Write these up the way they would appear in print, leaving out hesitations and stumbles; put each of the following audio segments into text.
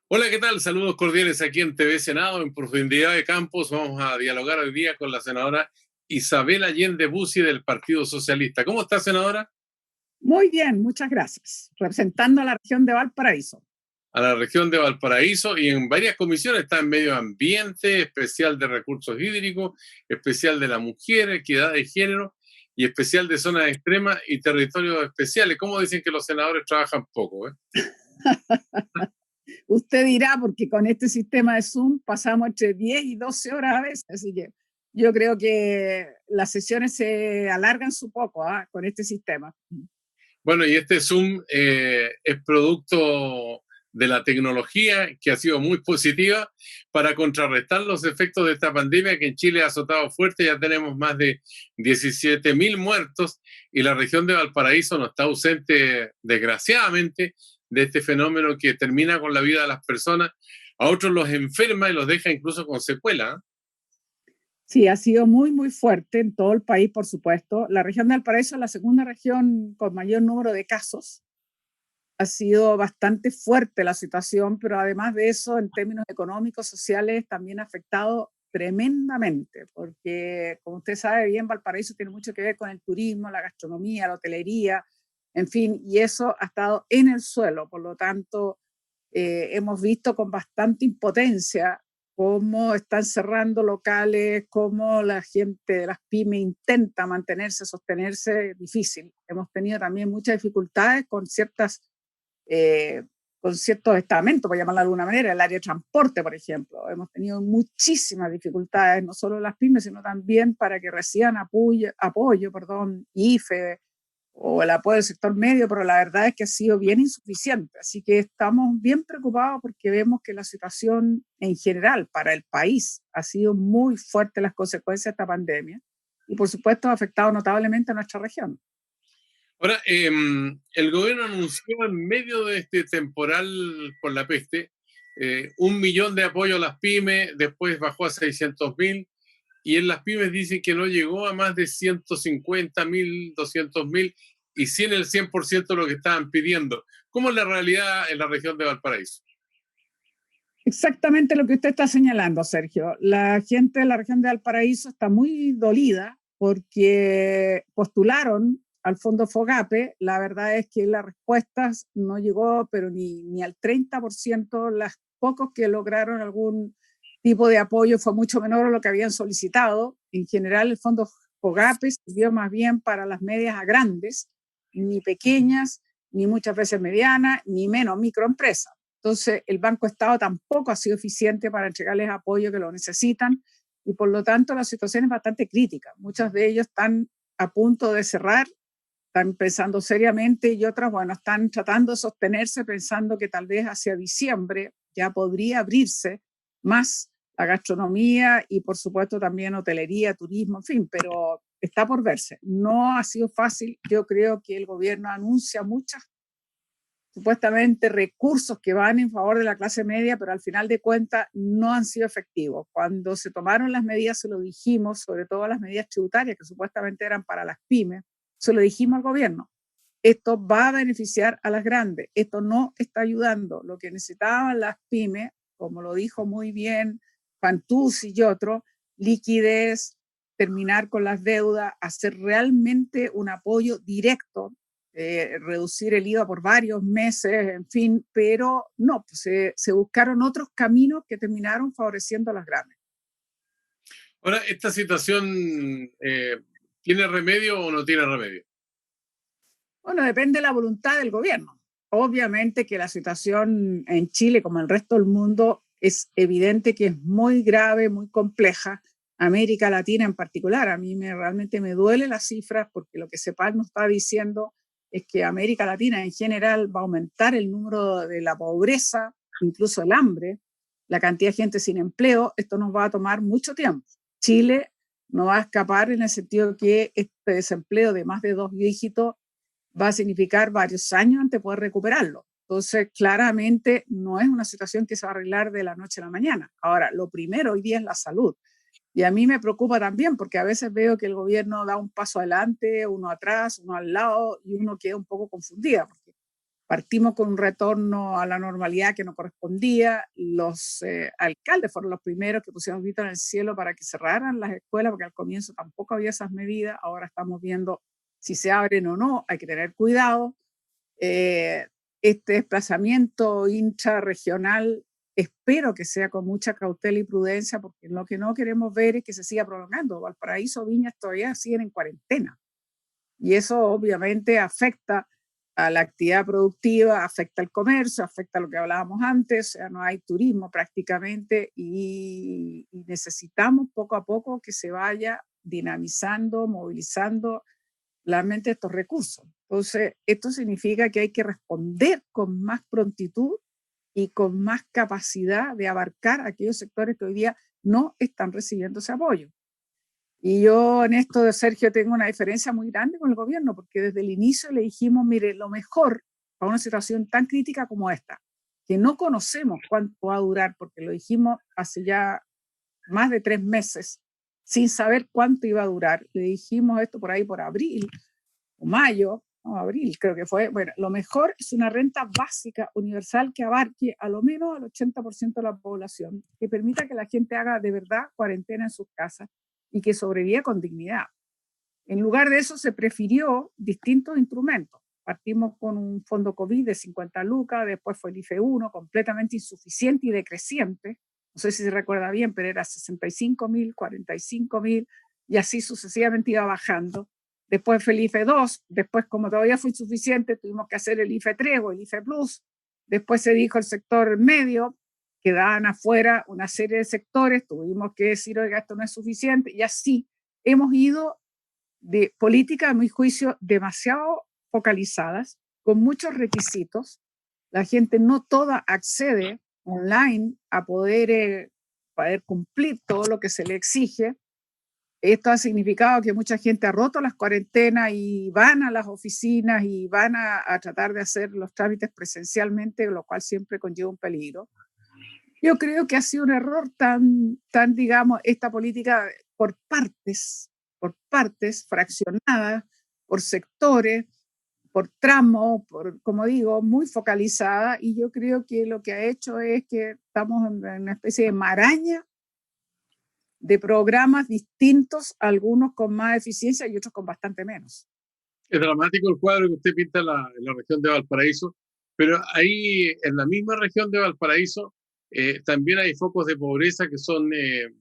Hola, ¿qué tal? Saludos cordiales aquí en TV Senado, en Profundidad de Campos. Vamos a dialogar hoy día con la senadora Isabel Allende Bussi del Partido Socialista. ¿Cómo está, senadora? Muy bien, muchas gracias. Representando a la región de Valparaíso. A la región de Valparaíso y en varias comisiones. Está en medio ambiente, especial de recursos hídricos, especial de la mujer, equidad de género y especial de zonas extremas y territorios especiales. ¿Cómo dicen que los senadores trabajan poco? Usted dirá, porque con este sistema de Zoom pasamos entre 10 y 12 horas a veces, así que yo creo que las sesiones se alargan su poco con este sistema. Bueno, y este Zoom es producto de la tecnología que ha sido muy positiva para contrarrestar los efectos de esta pandemia que en Chile ha azotado fuerte. Ya tenemos más de 17.000 muertos y la región de Valparaíso no está ausente, desgraciadamente, de este fenómeno que termina con la vida de las personas. A otros los enferma y los deja incluso con secuela. Sí, ha sido muy, muy fuerte en todo el país, por supuesto. La región de Valparaíso es la segunda región con mayor número de casos. Ha sido bastante fuerte la situación, pero además de eso, en términos económicos, sociales, también ha afectado tremendamente, porque como usted sabe bien, Valparaíso tiene mucho que ver con el turismo, la gastronomía, la hotelería, en fin, y eso ha estado en el suelo. Por lo tanto, hemos visto con bastante impotencia cómo están cerrando locales, cómo la gente de las pymes intenta mantenerse, sostenerse, difícil. Hemos tenido también muchas dificultades eh, con ciertos estamentos, por llamarlo de alguna manera, el área de transporte, por ejemplo. Hemos tenido muchísimas dificultades, no solo las pymes, sino también para que reciban apoyo, IFE o el apoyo del sector medio, pero la verdad es que ha sido bien insuficiente. Así que estamos bien preocupados porque vemos que la situación en general para el país ha sido muy fuerte, las consecuencias de esta pandemia, y por supuesto ha afectado notablemente a nuestra región. Ahora, el gobierno anunció en medio de este temporal por la peste 1 millón de apoyo a las pymes, después bajó a 600.000 y en las pymes dicen que no llegó a más de 150.000, 200.000 y 100 el 100% de lo que estaban pidiendo. ¿Cómo es la realidad en la región de Valparaíso? Exactamente lo que usted está señalando, Sergio. La gente de la región de Valparaíso está muy dolida porque postularon al fondo FOGAPE. La verdad es que las respuestas no llegó, pero ni al 30%. Las pocos que lograron algún tipo de apoyo fue mucho menor a lo que habían solicitado. En general, el fondo FOGAPE sirvió más bien para las medias a grandes, ni pequeñas, ni muchas veces medianas, ni menos microempresas. Entonces, el Banco Estado tampoco ha sido eficiente para entregarles apoyo que lo necesitan y por lo tanto la situación es bastante crítica. Muchos de ellos están a punto de cerrar, están pensando seriamente y otras, bueno, están tratando de sostenerse pensando que tal vez hacia diciembre ya podría abrirse más la gastronomía y por supuesto también hotelería, turismo, en fin, pero está por verse. No ha sido fácil. Yo creo que el gobierno anuncia muchas supuestamente recursos que van en favor de la clase media, pero al final de cuentas no han sido efectivos. Cuando se tomaron las medidas, se lo dijimos, sobre todo las medidas tributarias que supuestamente eran para las pymes, se lo dijimos al gobierno. Esto va a beneficiar a las grandes, esto no está ayudando. Lo que necesitaban las pymes, como lo dijo muy bien Fantuzzi y otros, liquidez, terminar con las deudas, hacer realmente un apoyo directo, reducir el IVA por varios meses, en fin, pero no, pues se buscaron otros caminos que terminaron favoreciendo a las grandes. Ahora, ¿esta situación tiene remedio o no tiene remedio? Bueno, depende de la voluntad del gobierno. Obviamente que la situación en Chile, como en el resto del mundo, es evidente que es muy grave, muy compleja. América Latina en particular, a mí realmente me duele las cifras porque lo que CEPAL nos está diciendo es que América Latina en general va a aumentar el número de la pobreza, incluso el hambre, la cantidad de gente sin empleo. Esto nos va a tomar mucho tiempo. Chile no va a escapar en el sentido que este desempleo de más de 2 dígitos va a significar varios años antes de poder recuperarlo. Entonces, claramente no es una situación que se va a arreglar de la noche a la mañana. Ahora, lo primero hoy día es la salud. Y a mí me preocupa también porque a veces veo que el gobierno da un paso adelante, uno atrás, uno al lado y uno queda un poco confundida. Porque Partimos con un retorno a la normalidad que no correspondía. Los alcaldes fueron los primeros que pusieron grito en el cielo para que cerraran las escuelas, porque al comienzo tampoco había esas medidas. Ahora estamos viendo si se abren o no, hay que tener cuidado. Este desplazamiento intrarregional espero que sea con mucha cautela y prudencia, porque lo que no queremos ver es que se siga prolongando. Valparaíso, Viñas todavía siguen en cuarentena y eso obviamente afecta a la actividad productiva, afecta al comercio, afecta a lo que hablábamos antes, o sea, no hay turismo prácticamente y necesitamos poco a poco que se vaya dinamizando, movilizando realmente estos recursos. Entonces, esto significa que hay que responder con más prontitud y con más capacidad de abarcar aquellos sectores que hoy día no están recibiendo ese apoyo. Y yo en esto de Sergio tengo una diferencia muy grande con el gobierno, porque desde el inicio le dijimos, mire, lo mejor para una situación tan crítica como esta, que no conocemos cuánto va a durar, porque lo dijimos hace ya más de 3 meses, sin saber cuánto iba a durar. Le dijimos esto por ahí por abril o mayo, no, abril creo que fue. Bueno, lo mejor es una renta básica universal que abarque a lo menos al 80% de la población, que permita que la gente haga de verdad cuarentena en sus casas y que sobreviva con dignidad. En lugar de eso se prefirió distintos instrumentos. Partimos con un fondo COVID de 50 lucas, después fue el IFE 1, completamente insuficiente y decreciente. No sé si se recuerda bien, pero era 65.000, 45.000 y así sucesivamente iba bajando. Después fue el IFE 2, después como todavía fue insuficiente tuvimos que hacer el IFE 3 o el IFE Plus. Después se dijo el sector medio, quedaban afuera una serie de sectores, tuvimos que decir, oiga, esto no es suficiente, y así hemos ido de políticas, a mi juicio, demasiado focalizadas, con muchos requisitos. La gente no toda accede online a poder cumplir todo lo que se le exige. Esto ha significado que mucha gente ha roto las cuarentenas y van a las oficinas y van a tratar de hacer los trámites presencialmente, lo cual siempre conlleva un peligro. Yo creo que ha sido un error tan digamos, esta política por partes fraccionadas, por sectores, por tramos, como digo, muy focalizada, y yo creo que lo que ha hecho es que estamos en una especie de maraña de programas distintos, algunos con más eficiencia y otros con bastante menos. Es dramático el cuadro que usted pinta en la región de Valparaíso, pero ahí en la misma región de Valparaíso también hay focos de pobreza que son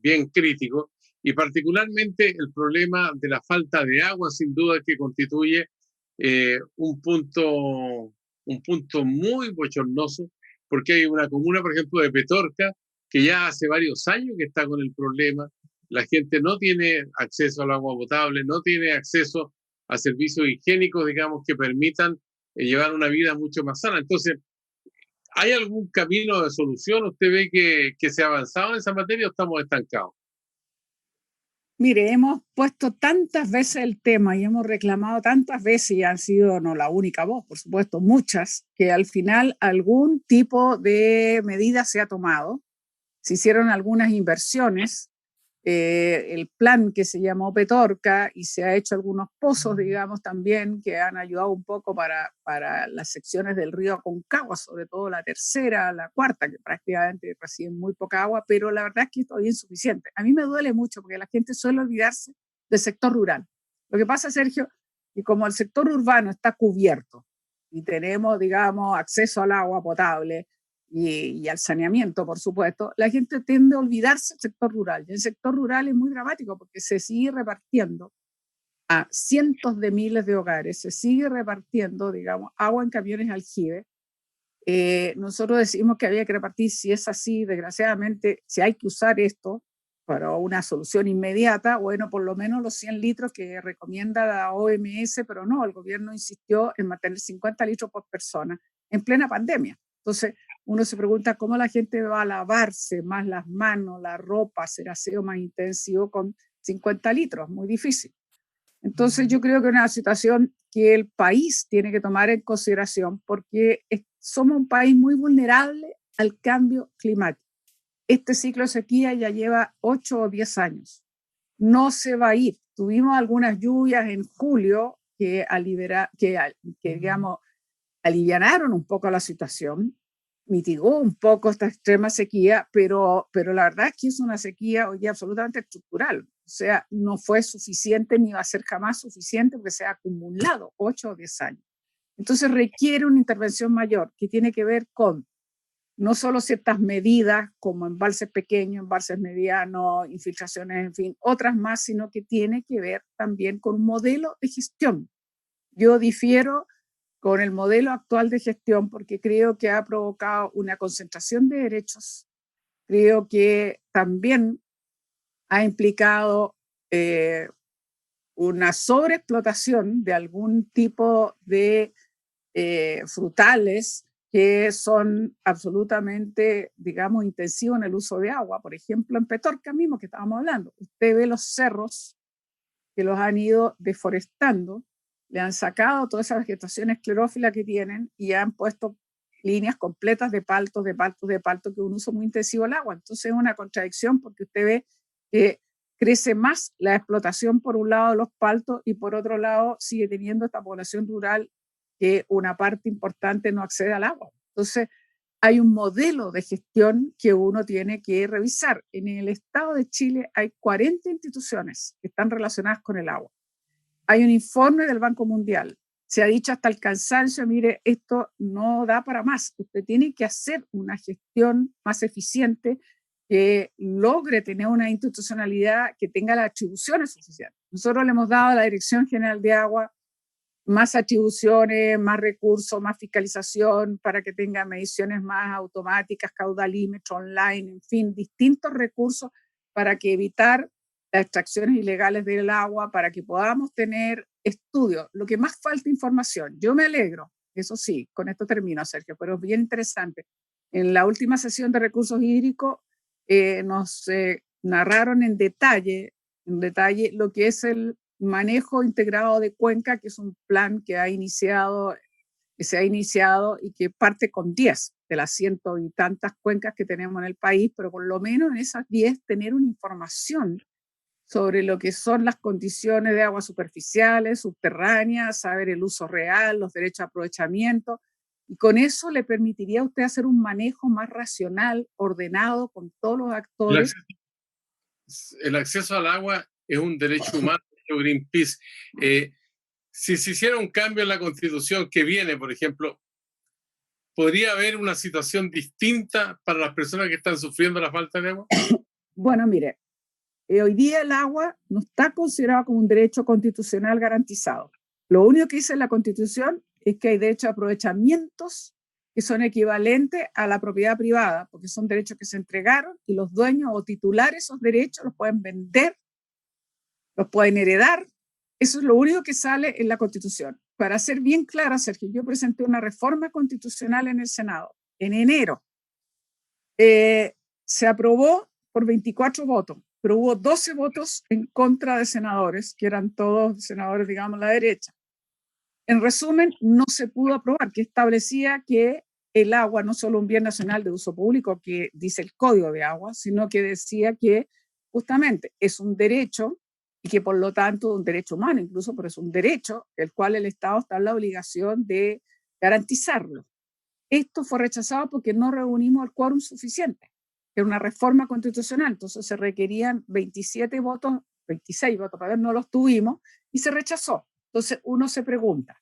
bien críticos y particularmente el problema de la falta de agua sin duda que constituye un punto muy bochornoso porque hay una comuna, por ejemplo, de Petorca que ya hace varios años que está con el problema. La gente no tiene acceso al agua potable, no tiene acceso a servicios higiénicos, digamos, que permitan llevar una vida mucho más sana. Entonces, ¿hay algún camino de solución? ¿Usted ve que se ha avanzado en esa materia o estamos estancados? Mire, hemos puesto tantas veces el tema y hemos reclamado tantas veces, y han sido no la única voz, por supuesto, muchas, que al final algún tipo de medida se ha tomado. Se hicieron algunas inversiones, el plan que se llamó Petorca, y se ha hecho algunos pozos, digamos, también, que han ayudado un poco para las secciones del río Aconcagua, sobre todo la tercera, la cuarta, que prácticamente reciben muy poca agua, pero la verdad es que es todavía insuficiente. A mí me duele mucho porque la gente suele olvidarse del sector rural. Lo que pasa, Sergio, que como el sector urbano está cubierto y tenemos, digamos, acceso al agua potable, y al saneamiento, por supuesto, la gente tiende a olvidarse del sector rural. Y el sector rural es muy dramático porque se sigue repartiendo a cientos de miles de hogares, se sigue repartiendo, digamos, agua en camiones aljibe. Nosotros decimos que había que repartir, si es así, desgraciadamente, si hay que usar esto para una solución inmediata, bueno, por lo menos los 100 litros que recomienda la OMS, pero no, el gobierno insistió en mantener 50 litros por persona en plena pandemia. Entonces, uno se pregunta cómo la gente va a lavarse más las manos, la ropa, hacer aseo más intensivo con 50 litros, muy difícil. Entonces yo creo que es una situación que el país tiene que tomar en consideración porque somos un país muy vulnerable al cambio climático. Este ciclo de sequía ya lleva 8 o 10 años. No se va a ir. Tuvimos algunas lluvias en julio que digamos, alivianaron un poco la situación, mitigó un poco esta extrema sequía, pero la verdad es que es una sequía hoy día absolutamente estructural. O sea, no fue suficiente ni va a ser jamás suficiente porque se ha acumulado 8 o 10 años. Entonces requiere una intervención mayor que tiene que ver con no solo ciertas medidas como embalses pequeños, embalses medianos, infiltraciones, en fin, otras más, sino que tiene que ver también con un modelo de gestión. Yo difiero con el modelo actual de gestión porque creo que ha provocado una concentración de derechos, creo que también ha implicado una sobreexplotación de algún tipo de frutales que son absolutamente, digamos, intensivos en el uso de agua. Por ejemplo, en Petorca mismo que estábamos hablando, usted ve los cerros que los han ido deforestando, le han sacado toda esa vegetación esclerófila que tienen y han puesto líneas completas de paltos, de paltos, de paltos, que un uso muy intensivo del agua. Entonces es una contradicción porque usted ve que crece más la explotación por un lado de los paltos y por otro lado sigue teniendo esta población rural que una parte importante no accede al agua. Entonces hay un modelo de gestión que uno tiene que revisar. En el estado de Chile hay 40 instituciones que están relacionadas con el agua. Hay un informe del Banco Mundial. Se ha dicho hasta el cansancio, mire, esto no da para más. Usted tiene que hacer una gestión más eficiente que logre tener una institucionalidad que tenga las atribuciones suficientes. Nosotros le hemos dado a la Dirección General de Agua más atribuciones, más recursos, más fiscalización para que tenga mediciones más automáticas, caudalímetro online, en fin, distintos recursos para que evitar las extracciones ilegales del agua, para que podamos tener estudios. Lo que más falta información. Yo me alegro, eso sí, con esto termino, Sergio, pero es bien interesante. En la última sesión de recursos hídricos nos narraron en detalle lo que es el manejo integrado de cuenca, que es un plan que se ha iniciado y que parte con 10 de las ciento y tantas cuencas que tenemos en el país, pero por lo menos en esas 10 tener una información sobre lo que son las condiciones de aguas superficiales, subterráneas, saber el uso real, los derechos de aprovechamiento, y con eso le permitiría a usted hacer un manejo más racional, ordenado, con todos los actores. El acceso al agua es un derecho humano, Greenpeace. Si se hiciera un cambio en la Constitución que viene, por ejemplo, ¿podría haber una situación distinta para las personas que están sufriendo la falta de agua? Bueno, mire, hoy día el agua no está considerado como un derecho constitucional garantizado. Lo único que dice la Constitución es que hay derecho a aprovechamientos que son equivalentes a la propiedad privada, porque son derechos que se entregaron y los dueños o titulares de esos derechos los pueden vender, los pueden heredar. Eso es lo único que sale en la Constitución. Para ser bien clara, Sergio, yo presenté una reforma constitucional en el Senado en enero. Se aprobó por 24 votos, pero hubo 12 votos en contra de senadores, que eran todos senadores, digamos, la derecha. En resumen, no se pudo aprobar, que establecía que el agua no solo un bien nacional de uso público, que dice el Código de Agua, sino que decía que justamente es un derecho y que por lo tanto un derecho humano incluso, pero es un derecho el cual el Estado está en la obligación de garantizarlo. Esto fue rechazado porque no reunimos el quórum suficiente. Era una reforma constitucional, entonces se requerían 27 votos, 26 votos, para ver, no los tuvimos y se rechazó. Entonces uno se pregunta,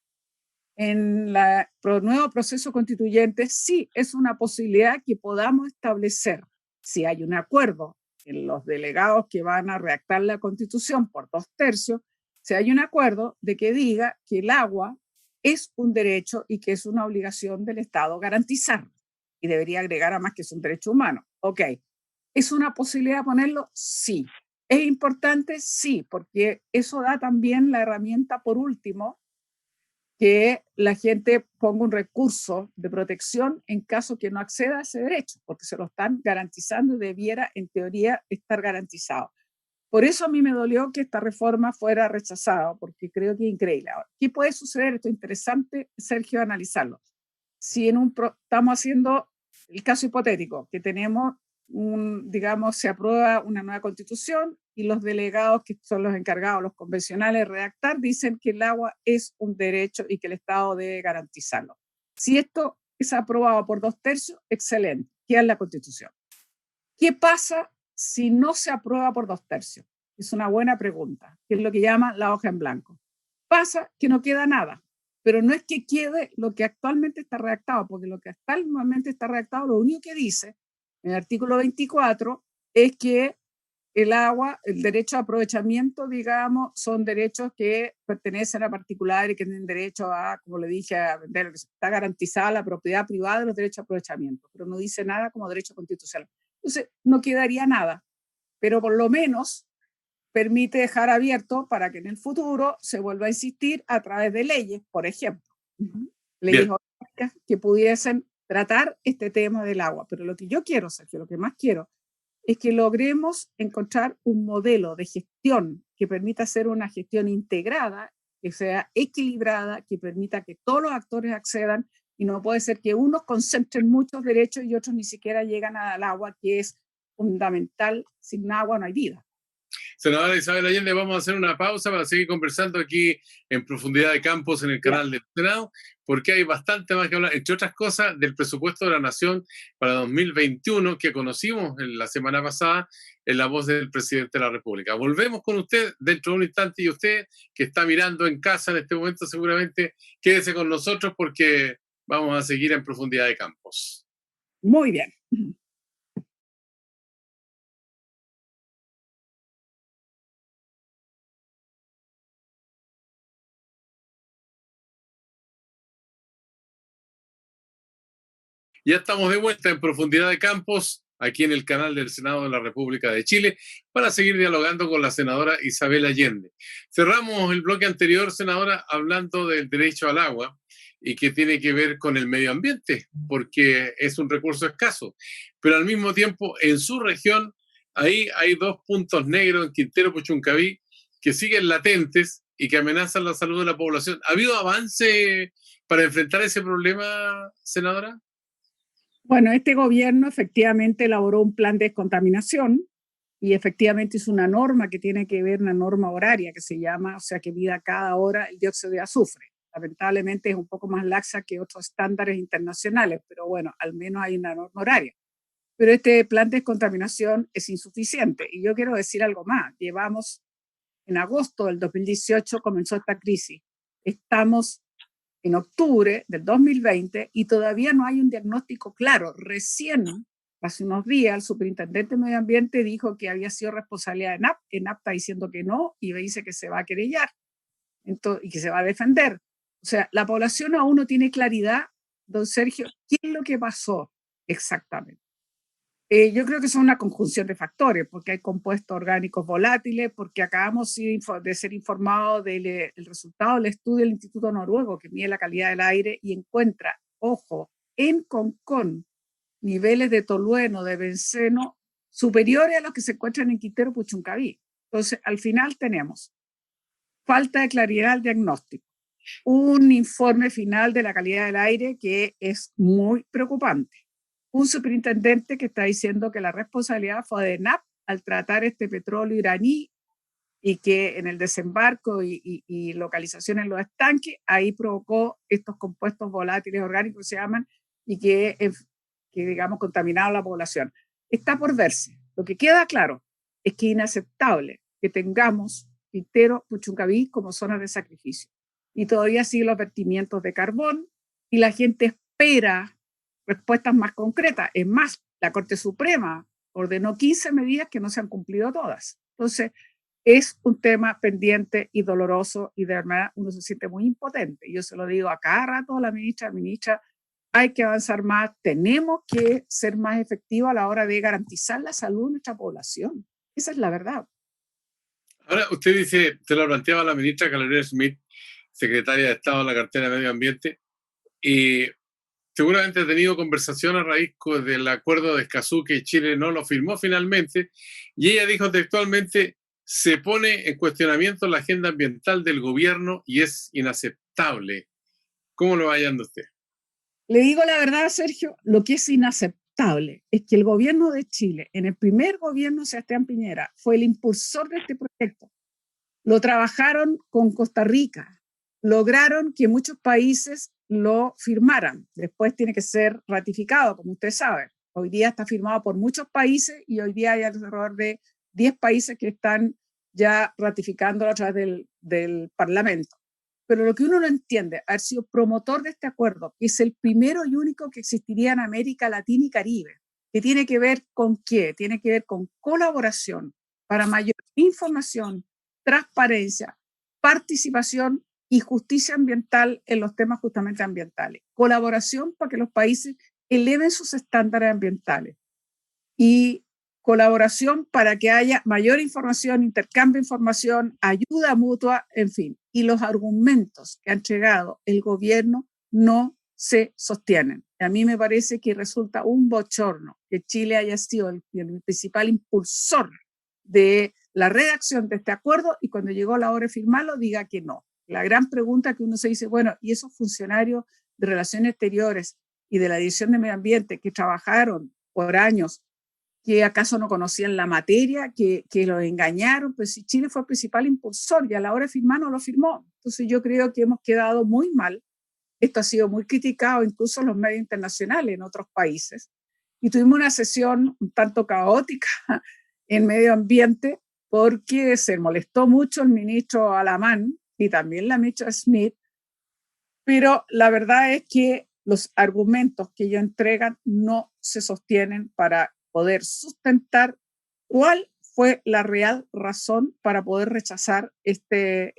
en el nuevo proceso constituyente sí es una posibilidad que podamos establecer, si hay un acuerdo en los delegados que van a redactar la Constitución por 2/3, si hay un acuerdo de que diga que el agua es un derecho y que es una obligación del Estado garantizarlo. Y debería agregar además que es un derecho humano. Ok, ¿es una posibilidad ponerlo? Sí. ¿Es importante? Sí, porque eso da también la herramienta, por último, que la gente ponga un recurso de protección en caso que no acceda a ese derecho, porque se lo están garantizando y debiera, en teoría, estar garantizado. Por eso a mí me dolió que esta reforma fuera rechazada, porque creo que es increíble. Ahora, ¿qué puede suceder? Esto es interesante, Sergio, analizarlo. Si estamos haciendo el caso hipotético, que tenemos, digamos, se aprueba una nueva constitución y los delegados, que son los encargados, los convencionales de redactar, dicen que el agua es un derecho y que el Estado debe garantizarlo. Si esto es aprobado por 2/3, excelente, queda en la Constitución. ¿Qué pasa si no se aprueba por 2/3? Es una buena pregunta, que es lo que llaman la hoja en blanco. Pasa que no queda nada, pero no es que quede lo que actualmente está redactado, porque lo que actualmente está redactado, lo único que dice en el artículo 24 es que el agua, el derecho a aprovechamiento, digamos, son derechos que pertenecen a particulares, que tienen derecho a, como le dije, a vender, está garantizada la propiedad privada de los derechos a aprovechamiento, pero no dice nada como derecho constitucional. Entonces, no quedaría nada, pero por lo menos permite dejar abierto para que en el futuro se vuelva a insistir a través de leyes, por ejemplo, leyes orgánicas que pudiesen tratar este tema del agua. Pero lo que yo quiero, Sergio, lo que más quiero, es que logremos encontrar un modelo de gestión que permita hacer una gestión integrada, que sea equilibrada, que permita que todos los actores accedan, y no puede ser que unos concentren muchos derechos y otros ni siquiera llegan al agua, que es fundamental. Sin agua no hay vida. Senadora Isabel Allende, vamos a hacer una pausa para seguir conversando aquí en Profundidad de Campos en el canal del Senado, porque hay bastante más que hablar, entre otras cosas, del presupuesto de la Nación para 2021 que conocimos la semana pasada en la voz del presidente de la República. Volvemos con usted dentro de un instante, y usted que está mirando en casa en este momento, seguramente quédese con nosotros porque vamos a seguir en Profundidad de Campos. Muy bien. Ya estamos de vuelta en Profundidad de Campos, aquí en el canal del Senado de la República de Chile, para seguir dialogando con la senadora Isabel Allende. Cerramos el bloque anterior, senadora, hablando del derecho al agua y que tiene que ver con el medio ambiente, porque es un recurso escaso. Pero al mismo tiempo, en su región, ahí hay dos puntos negros en Quintero Puchuncaví que siguen latentes y que amenazan la salud de la población. ¿Ha habido avance para enfrentar ese problema, senadora? Bueno, este gobierno efectivamente elaboró un plan de descontaminación y efectivamente hizo una norma que tiene que ver, una norma horaria que se llama, o sea, que mida cada hora el dióxido de azufre. Lamentablemente es un poco más laxa que otros estándares internacionales, pero bueno, al menos hay una norma horaria. Pero este plan de descontaminación es insuficiente. Y yo quiero decir algo más. Llevamos, en agosto del 2018 comenzó esta crisis. Estamos en octubre del 2020 y todavía no hay un diagnóstico claro. Recién, hace unos días, el superintendente de Medio Ambiente dijo que había sido responsabilidad de ENAP. ENAP está diciendo que no y dice que se va a querellar y que se va a defender. O sea, la población aún no tiene claridad, don Sergio, qué es lo que pasó exactamente. Yo creo que son una conjunción de factores, porque hay compuestos orgánicos volátiles, porque acabamos de ser informados del resultado del estudio del Instituto Noruego que mide la calidad del aire y encuentra, ojo, en Concón, niveles de tolueno, de benceno, superiores a los que se encuentran en Quintero Puchuncaví. Entonces, al final tenemos falta de claridad al diagnóstico, un informe final de la calidad del aire que es muy preocupante, un superintendente que está diciendo que la responsabilidad fue de ENAP al tratar este petróleo iraní y que en el desembarco y localización en los estanques, ahí provocó estos compuestos volátiles orgánicos que se llaman y que digamos, contaminaron la población. Está por verse. Lo que queda claro es que es inaceptable que tengamos Quintero, Puchuncaví como zonas de sacrificio. Y todavía siguen los vertimientos de carbón y la gente espera respuestas más concretas. Es más, la Corte Suprema ordenó 15 medidas que no se han cumplido todas. Entonces, es un tema pendiente y doloroso y de verdad uno se siente muy impotente. Yo se lo digo a cada rato a la ministra, hay que avanzar más, tenemos que ser más efectivos a la hora de garantizar la salud de nuestra población. Esa es la verdad. Ahora, usted dice, te lo planteaba la ministra Carolina Smith, secretaria de Estado de la cartera de Medio Ambiente, y seguramente ha tenido conversación a raíz del acuerdo de Escazú que Chile no lo firmó finalmente, y ella dijo textualmente, se pone en cuestionamiento la agenda ambiental del gobierno y es inaceptable. ¿Cómo lo va hallando usted? Le digo la verdad, Sergio, lo que es inaceptable es que el gobierno de Chile, en el primer gobierno de Sebastián Piñera, fue el impulsor de este proyecto. Lo trabajaron con Costa Rica, lograron que muchos países lo firmaran. Después tiene que ser ratificado, como usted sabe. Hoy día está firmado por muchos países y hoy día hay alrededor de 10 países que están ya ratificándolo a través del Parlamento. Pero lo que uno no entiende, haber sido promotor de este acuerdo, que es el primero y único que existiría en América Latina y Caribe, que tiene que ver con qué, tiene que ver con colaboración para mayor información, transparencia, participación y justicia ambiental en los temas justamente ambientales. Colaboración para que los países eleven sus estándares ambientales y colaboración para que haya mayor información, intercambio de información, ayuda mutua, en fin. Y los argumentos que ha entregado el gobierno no se sostienen. A mí me parece que resulta un bochorno que Chile haya sido el principal impulsor de la redacción de este acuerdo y cuando llegó la hora de firmarlo diga que no. La gran pregunta que uno se dice, bueno, ¿y esos funcionarios de Relaciones Exteriores y de la Dirección de Medio Ambiente que trabajaron por años, que acaso no conocían la materia, que los engañaron? Pues si Chile fue el principal impulsor y a la hora de firmar no lo firmó. Entonces yo creo que hemos quedado muy mal. Esto ha sido muy criticado incluso en los medios internacionales en otros países. Y tuvimos una sesión un tanto caótica en medio ambiente porque se molestó mucho el ministro Alamán y también la ministra Smith, pero la verdad es que los argumentos que ellos entregan no se sostienen para poder sustentar cuál fue la real razón para poder rechazar este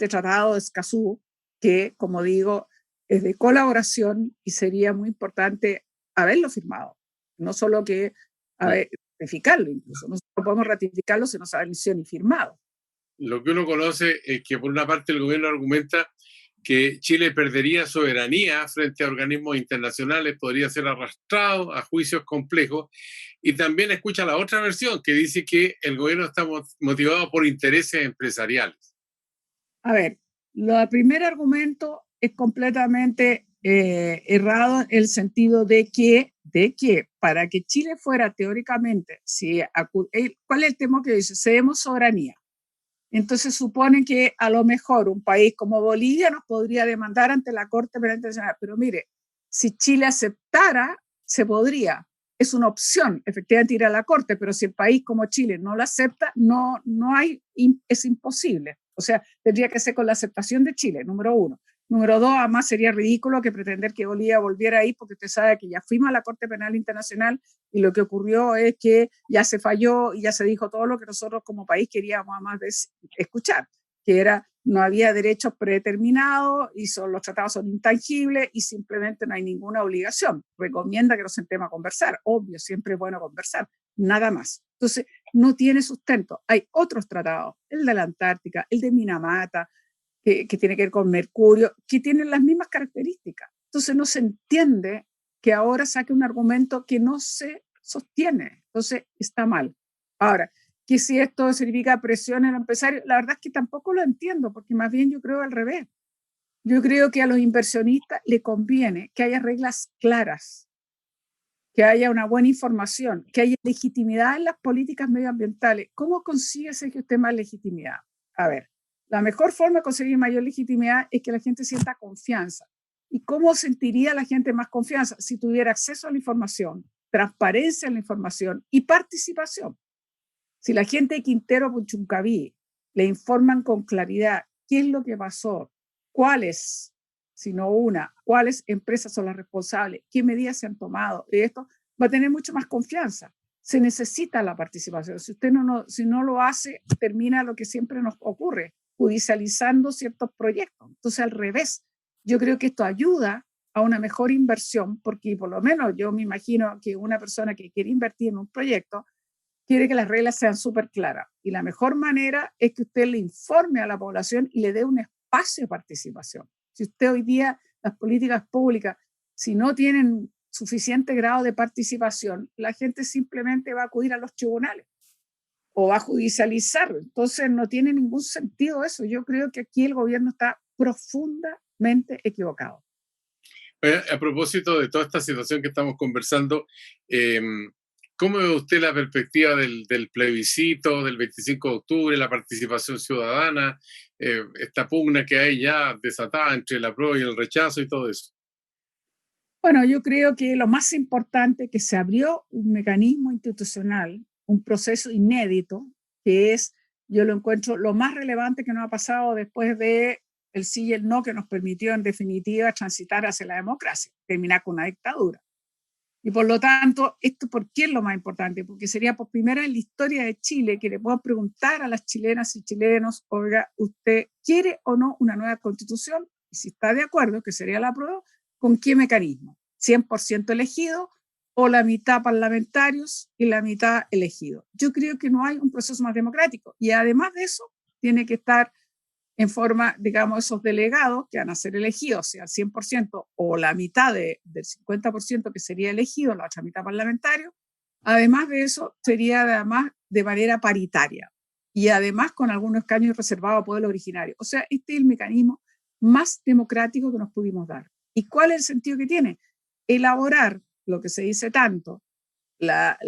tratado de Escazú, que, como digo, es de colaboración y sería muy importante haberlo firmado, no solo que ratificarlo incluso, no podemos ratificarlo si no se ha ni firmado. Lo que uno conoce es que por una parte el gobierno argumenta que Chile perdería soberanía frente a organismos internacionales, podría ser arrastrado a juicios complejos, y también escucha la otra versión que dice que el gobierno está motivado por intereses empresariales. A ver, el primer argumento es completamente errado en el sentido de que para que Chile fuera teóricamente, ¿cuál es el tema que dice? Cedemos soberanía. Entonces supone que a lo mejor un país como Bolivia nos podría demandar ante la Corte Penal Internacional. Pero mire, si Chile aceptara, se podría. Es una opción, efectivamente, ir a la Corte, pero si el país como Chile no la acepta, es imposible. O sea, tendría que ser con la aceptación de Chile, número uno. Número dos, además sería ridículo que pretender que Bolivia volviera ahí, porque usted sabe que ya fuimos a la Corte Penal Internacional y lo que ocurrió es que ya se falló y ya se dijo todo lo que nosotros como país queríamos además escuchar, que era no había derechos predeterminados y los tratados son intangibles y simplemente no hay ninguna obligación. Recomienda que nos sentemos a conversar, obvio, siempre es bueno conversar, nada más. Entonces, no tiene sustento. Hay otros tratados, el de la Antártica, el de Minamata, que tiene que ver con mercurio, que tienen las mismas características. Entonces no se entiende que ahora saque un argumento que no se sostiene. Entonces está mal. Ahora, que si esto significa presión en los empresarios, la verdad es que tampoco lo entiendo, porque más bien yo creo al revés. Yo creo que a los inversionistas le conviene que haya reglas claras, que haya una buena información, que haya legitimidad en las políticas medioambientales. ¿Cómo consigue ese que usted más legitimidad? A ver, la mejor forma de conseguir mayor legitimidad es que la gente sienta confianza. ¿Y cómo sentiría la gente más confianza? Si tuviera acceso a la información, transparencia en la información y participación. Si la gente de Quintero Puchuncaví le informan con claridad qué es lo que pasó, cuáles, si no una, cuáles empresas son las responsables, qué medidas se han tomado, de esto va a tener mucho más confianza. Se necesita la participación. Si usted si no lo hace, termina lo que siempre nos ocurre, judicializando ciertos proyectos. Entonces, al revés, yo creo que esto ayuda a una mejor inversión, porque por lo menos yo me imagino que una persona que quiere invertir en un proyecto quiere que las reglas sean súper claras. Y la mejor manera es que usted le informe a la población y le dé un espacio de participación. Si usted hoy día, las políticas públicas, si no tienen suficiente grado de participación, la gente simplemente va a acudir a los tribunales o va a judicializar. Entonces no tiene ningún sentido eso. Yo creo que aquí el gobierno está profundamente equivocado. A propósito de toda esta situación que estamos conversando, ¿Cómo ve usted la perspectiva del plebiscito del 25 de octubre, la participación ciudadana, esta pugna que hay ya desatada entre el apruebo y el rechazo y todo eso? Bueno, yo creo que lo más importante es que se abrió un mecanismo institucional, un proceso inédito, que es, yo lo encuentro lo más relevante que nos ha pasado después de el sí y el no, que nos permitió en definitiva transitar hacia la democracia, terminar con una dictadura. Y por lo tanto, ¿esto por qué es lo más importante? Porque sería por primera vez en la historia de Chile que le puedo preguntar a las chilenas y chilenos, oiga, ¿usted quiere o no una nueva constitución? Y si está de acuerdo, que sería la prueba, ¿con qué mecanismo? ¿100% elegido o la mitad parlamentarios y la mitad elegidos? Yo creo que no hay un proceso más democrático. Y además de eso, tiene que estar en forma, digamos, esos delegados que van a ser elegidos, sea el 100% o la mitad del 50% que sería elegido, la otra mitad parlamentario. Además de eso, sería además de manera paritaria y además con algunos escaños reservados a pueblo originario. O sea, este es el mecanismo más democrático que nos pudimos dar. ¿Y cuál es el sentido que tiene? Elaborar lo que se dice tanto, la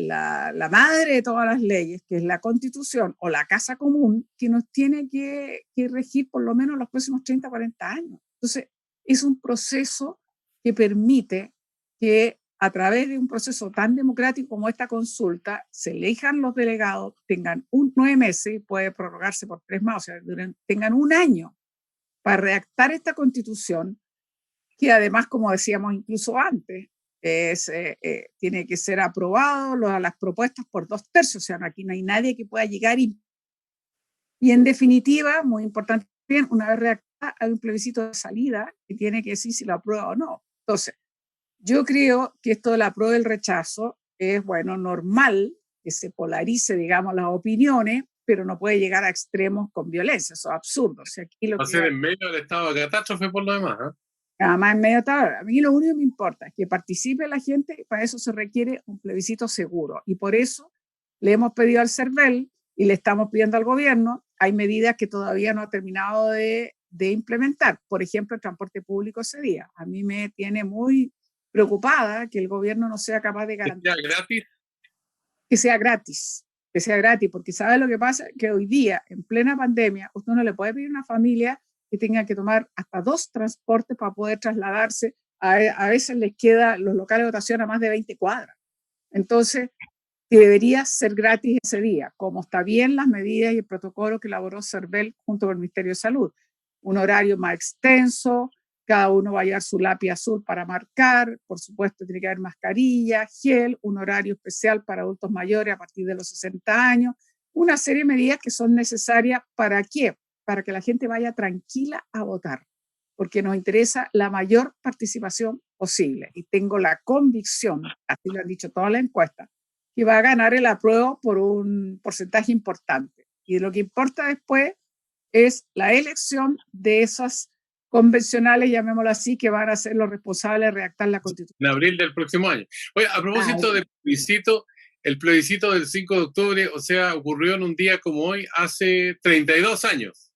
madre de todas las leyes, que es la Constitución o la Casa Común, que nos tiene que regir por lo menos los próximos 30, 40 años. Entonces, es un proceso que permite que a través de un proceso tan democrático como esta consulta, se elijan los delegados, tengan 9 meses, puede prorrogarse por 3 más, o sea, tengan un año para redactar esta Constitución, que además, como decíamos incluso antes, tiene que ser aprobado las propuestas por 2/3, o sea, aquí no hay nadie que pueda llegar y en definitiva, muy importante bien, una vez redactada, hay un plebiscito de salida que tiene que decir si lo aprueba o no. Entonces, yo creo que esto del apruebo y el rechazo es, bueno, normal que se polarice, digamos, las opiniones, pero no puede llegar a extremos con violencia, eso es absurdo. O sea, aquí lo Va a que ser en medio del estado de catástrofe por lo demás, ¿eh? además, en medio tabla. A mí lo único que me importa es que participe la gente y para eso se requiere un plebiscito seguro. Y por eso le hemos pedido al CERVEL y le estamos pidiendo al gobierno, hay medidas que todavía no ha terminado de implementar. Por ejemplo, el transporte público ese día. A mí me tiene muy preocupada que el gobierno no sea capaz de garantizar ¿Que sea gratis? que sea gratis, porque ¿sabe lo que pasa? Que hoy día, en plena pandemia, usted no le puede pedir a una familia que tenga que tomar hasta 2 transportes para poder trasladarse. A veces les queda los locales de votación a más de 20 cuadras. Entonces, debería ser gratis ese día, como está bien las medidas y el protocolo que elaboró CERVEL junto con el Ministerio de Salud. Un horario más extenso, cada uno va a llevar su lápiz azul para marcar, por supuesto tiene que haber mascarilla, gel, un horario especial para adultos mayores a partir de los 60 años, una serie de medidas que son necesarias ¿para qué? Para que la gente vaya tranquila a votar, porque nos interesa la mayor participación posible y tengo la convicción, así lo han dicho todas las encuestas, que va a ganar el apruebo por un porcentaje importante. Y lo que importa después es la elección de esas convencionales, llamémoslo así, que van a ser los responsables de redactar la Constitución. En abril del próximo año. Oye, a propósito del plebiscito, el plebiscito del 5 de octubre, o sea, ocurrió en un día como hoy, hace 32 años.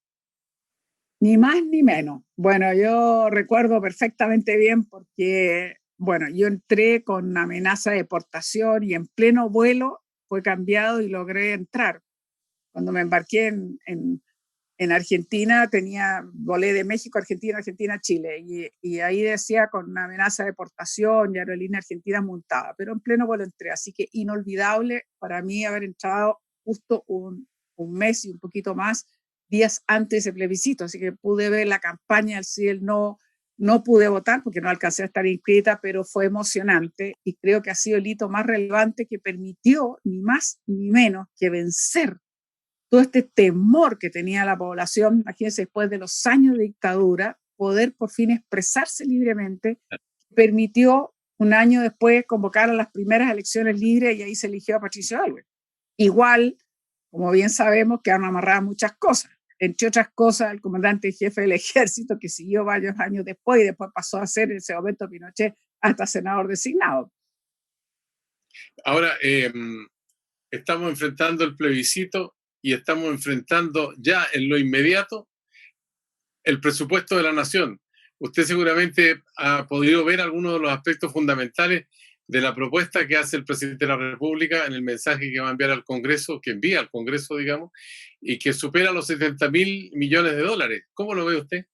Ni más ni menos. Bueno, yo recuerdo perfectamente bien porque, bueno, yo entré con amenaza de deportación y en pleno vuelo fue cambiado y logré entrar. Cuando me embarqué en Argentina, volé de México a Argentina, Argentina a Chile, y ahí decía con una amenaza de deportación y aerolínea argentina montada, pero en pleno vuelo entré, así que inolvidable para mí haber entrado justo un mes y un poquito más días antes de ese plebiscito, así que pude ver la campaña, el sí, el no. No pude votar porque no alcancé a estar inscrita, pero fue emocionante y creo que ha sido el hito más relevante que permitió, ni más ni menos, que vencer todo este temor que tenía la población, imagínense, después de los años de dictadura, poder por fin expresarse libremente, permitió un año después convocar a las primeras elecciones libres y ahí se eligió a Patricio Aylwin. Igual, como bien sabemos, quedaron amarradas muchas cosas, entre otras cosas el comandante en jefe del ejército que siguió varios años después y después pasó a ser en ese momento Pinochet hasta senador designado. Ahora, estamos enfrentando el plebiscito y estamos enfrentando ya en lo inmediato el presupuesto de la nación. Usted seguramente ha podido ver algunos de los aspectos fundamentales de la propuesta que hace el presidente de la República en el mensaje que va a enviar al Congreso, que envía al Congreso, digamos, y que supera los 70.000 millones de dólares. ¿Cómo lo ve usted?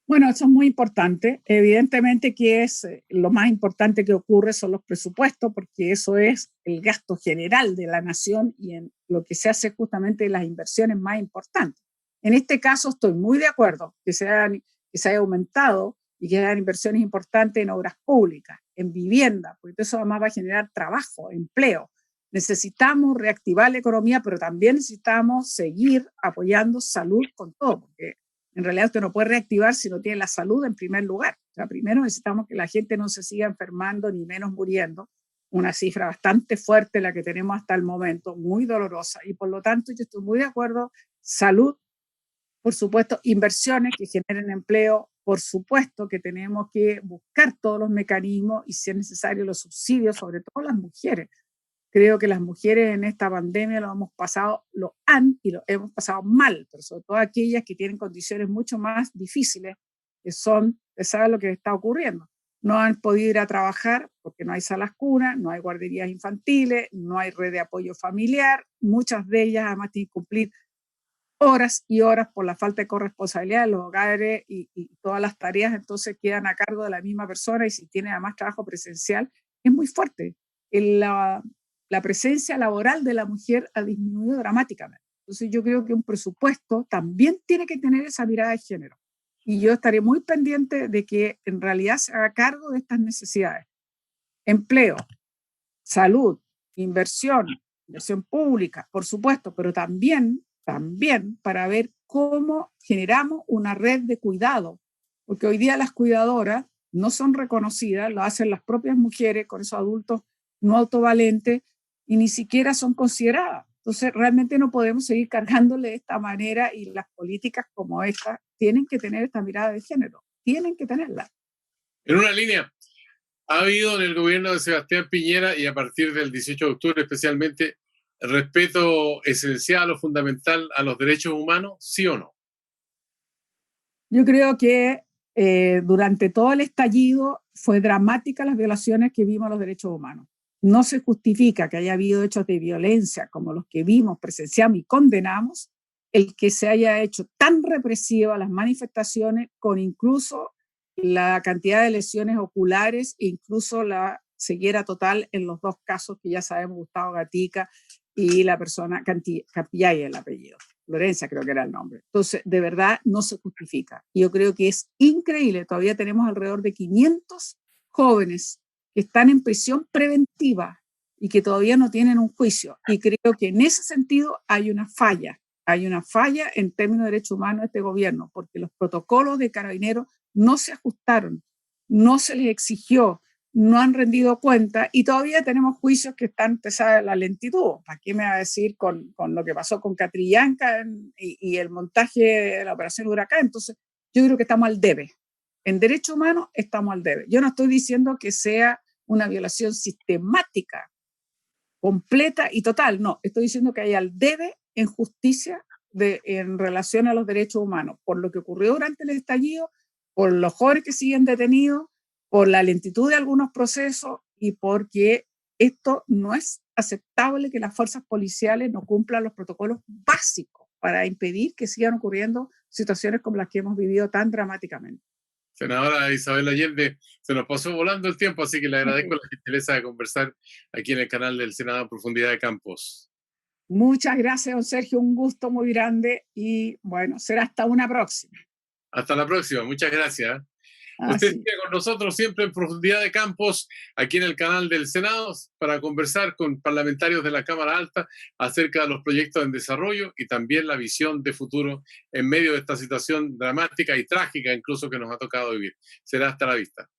Bueno, eso es muy importante. Evidentemente que es lo más importante que ocurre son los presupuestos, porque eso es el gasto general de la nación y en lo que se hace justamente las inversiones más importantes. En este caso estoy muy de acuerdo que se haya aumentado y que hayan inversiones importantes en obras públicas, en vivienda, porque eso además va a generar trabajo, empleo. Necesitamos reactivar la economía, pero también necesitamos seguir apoyando salud con todo, porque en realidad usted no puede reactivar si no tiene la salud en primer lugar. O sea, primero necesitamos que la gente no se siga enfermando ni menos muriendo, una cifra bastante fuerte la que tenemos hasta el momento, muy dolorosa, y por lo tanto yo estoy muy de acuerdo, salud, por supuesto, inversiones que generen empleo, por supuesto que tenemos que buscar todos los mecanismos y si es necesario los subsidios, sobre todo las mujeres. Creo que las mujeres en esta pandemia lo han y lo hemos pasado mal, pero sobre todo aquellas que tienen condiciones mucho más difíciles, que son, usted sabe lo que está ocurriendo. No han podido ir a trabajar porque no hay salas cunas, no hay guarderías infantiles, no hay red de apoyo familiar. Muchas de ellas además tienen que cumplir horas y horas por la falta de corresponsabilidad de los hogares y todas las tareas, entonces quedan a cargo de la misma persona y si tiene además trabajo presencial, es muy fuerte. La presencia laboral de la mujer ha disminuido dramáticamente. Entonces yo creo que un presupuesto también tiene que tener esa mirada de género. Y yo estaré muy pendiente de que en realidad se haga cargo de estas necesidades. Empleo, salud, inversión pública, por supuesto, pero también para ver cómo generamos una red de cuidado, porque hoy día las cuidadoras no son reconocidas, lo hacen las propias mujeres con esos adultos no autovalentes y ni siquiera son consideradas. Entonces, realmente no podemos seguir cargándole de esta manera y las políticas como esta tienen que tener esta mirada de género, tienen que tenerla. En una línea, ¿ha habido en el gobierno de Sebastián Piñera y a partir del 18 de octubre especialmente respeto esencial o fundamental a los derechos humanos, sí o no? Yo creo que durante todo el estallido fue dramática las violaciones que vimos a los derechos humanos. No se justifica que haya habido hechos de violencia como los que vimos, presenciamos y condenamos, el que se haya hecho tan represiva las manifestaciones con incluso la cantidad de lesiones oculares e incluso la ceguera total en los dos casos que ya sabemos, Gustavo Gatica y la persona Campillay, el apellido. Florencia creo que era el nombre. Entonces, de verdad, no se justifica. Yo creo que es increíble. Todavía tenemos alrededor de 500 jóvenes que están en prisión preventiva y que todavía no tienen un juicio. Y creo que en ese sentido hay una falla. Hay una falla en términos de derechos humanos de este gobierno, porque los protocolos de Carabineros no se ajustaron, no se les exigió, no han rendido cuenta y todavía tenemos juicios que están, usted sabe, la lentitud. ¿Para qué me va a decir con lo que pasó con Catrillanca y el montaje de la operación Huracán? Entonces, yo creo que estamos al debe. En derechos humanos estamos al debe. Yo no estoy diciendo que sea una violación sistemática, completa y total, no. Estoy diciendo que hay al debe en justicia en relación a los derechos humanos, por lo que ocurrió durante el estallido, por los jóvenes que siguen detenidos, por la lentitud de algunos procesos y porque esto no es aceptable que las fuerzas policiales no cumplan los protocolos básicos para impedir que sigan ocurriendo situaciones como las que hemos vivido tan dramáticamente. Senadora Isabel Allende, se nos pasó volando el tiempo, así que le agradezco la gentileza de conversar aquí en el canal del Senado en Profundidad de Campos. Muchas gracias, don Sergio, un gusto muy grande y bueno, será hasta una próxima. Hasta la próxima, muchas gracias. Ah, Usted sí. sigue con nosotros siempre en Profundidad de Campos, aquí en el canal del Senado, para conversar con parlamentarios de la Cámara Alta acerca de los proyectos en desarrollo y también la visión de futuro en medio de esta situación dramática y trágica incluso que nos ha tocado vivir. Será hasta la vista.